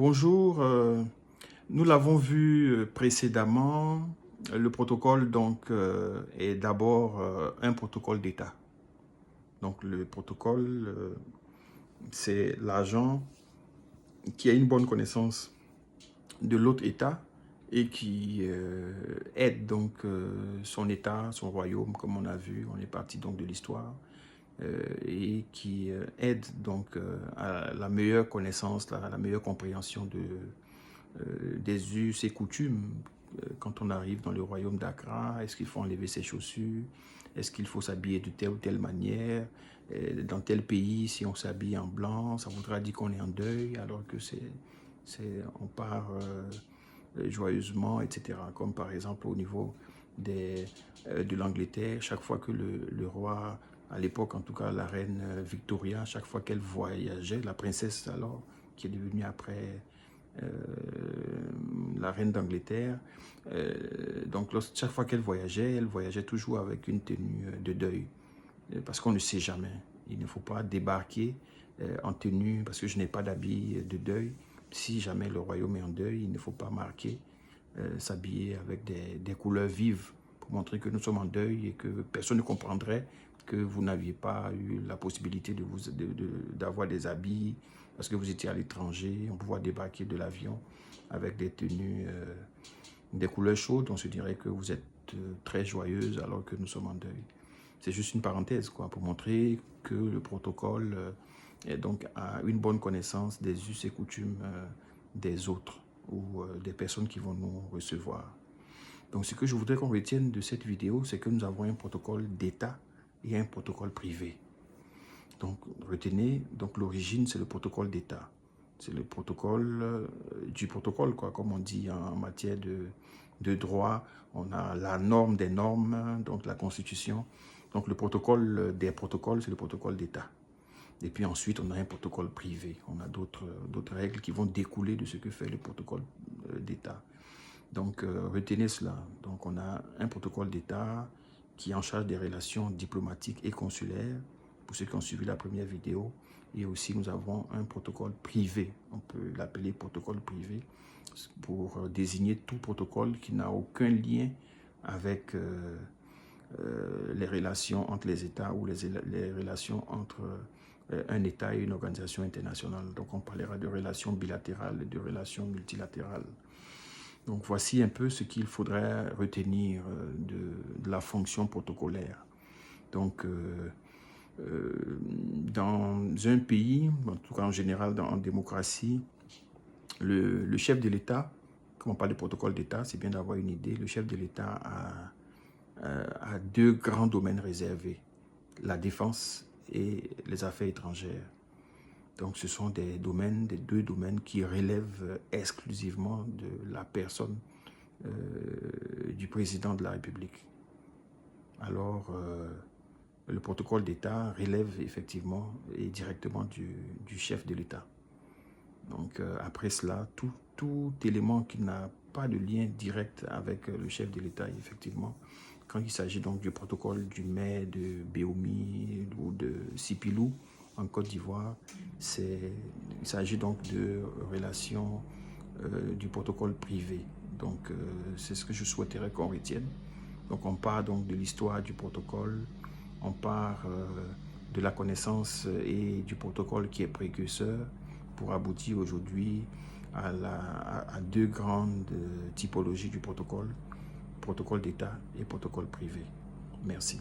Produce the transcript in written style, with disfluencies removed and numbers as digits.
Bonjour, nous l'avons vu précédemment, le protocole est d'abord un protocole d'État. Donc le protocole, c'est l'agent qui a une bonne connaissance de l'autre État et qui aide son État, son royaume, comme on a vu, on est parti donc de l'histoire, et qui aide à la meilleure connaissance, à la meilleure compréhension des us et coutumes. Quand on arrive dans le royaume d'Accra, est-ce qu'il faut enlever ses chaussures? Est-ce qu'il faut s'habiller de telle ou telle manière? Dans tel pays, si on s'habille en blanc, ça voudra dire qu'on est en deuil, alors que on part joyeusement, etc. Comme par exemple au niveau de l'Angleterre, chaque fois que le roi, à l'époque en tout cas la reine Victoria, chaque fois qu'elle voyageait, la princesse alors, qui est devenue après la reine d'Angleterre, chaque fois qu'elle voyageait, elle voyageait toujours avec une tenue de deuil, parce qu'on ne sait jamais. Il ne faut pas débarquer en tenue, parce que je n'ai pas d'habit de deuil. Si jamais le royaume est en deuil, il ne faut pas marquer, s'habiller avec des couleurs vives pour montrer que nous sommes en deuil et que personne ne comprendrait que vous n'aviez pas eu la possibilité d'avoir des habits parce que vous étiez à l'étranger. On pouvait débarquer de l'avion avec des tenues, des couleurs chaudes. On se dirait que vous êtes très joyeuse alors que nous sommes en deuil. C'est juste une parenthèse pour montrer que le protocole a une bonne connaissance des us et coutumes des autres ou des personnes qui vont nous recevoir. Donc ce que je voudrais qu'on retienne de cette vidéo, c'est que nous avons un protocole d'État et un protocole privé. Donc retenez, l'origine c'est le protocole d'État. C'est le protocole du protocole, comme on dit en matière de droit. On a la norme des normes, donc la Constitution. Donc le protocole des protocoles, c'est le protocole d'État. Et puis ensuite, on a un protocole privé. On a d'autres règles qui vont découler de ce que fait le protocole d'État. Donc retenez cela. Donc on a un protocole d'État qui est en charge des relations diplomatiques et consulaires, pour ceux qui ont suivi la première vidéo. Et aussi, nous avons un protocole privé. On peut l'appeler protocole privé pour désigner tout protocole qui n'a aucun lien avec les relations entre les États ou les relations entre un État et une organisation internationale. Donc, on parlera de relations bilatérales et de relations multilatérales. Donc, voici un peu ce qu'il faudrait retenir de la fonction protocolaire. Donc, dans un pays, en tout cas en général en démocratie, le chef de l'État, comme on parle de protocole d'État, c'est bien d'avoir une idée, le chef de l'État a deux grands domaines réservés, la défense et les affaires étrangères. Donc ce sont des deux domaines qui relèvent exclusivement de la personne du président de la République. Alors, le protocole d'État relève effectivement et directement du chef de l'État. Donc après cela, tout élément qui n'a pas de lien direct avec le chef de l'État, effectivement, quand il s'agit donc du protocole du maire de Béoumi ou de Sipilou en Côte d'Ivoire, il s'agit donc de relations du protocole privé. Donc c'est ce que je souhaiterais qu'on retienne. Donc on part donc de l'histoire du protocole, on part de la connaissance et du protocole qui est précurseur pour aboutir aujourd'hui à deux grandes typologies du protocole d'État et protocole privé. Merci.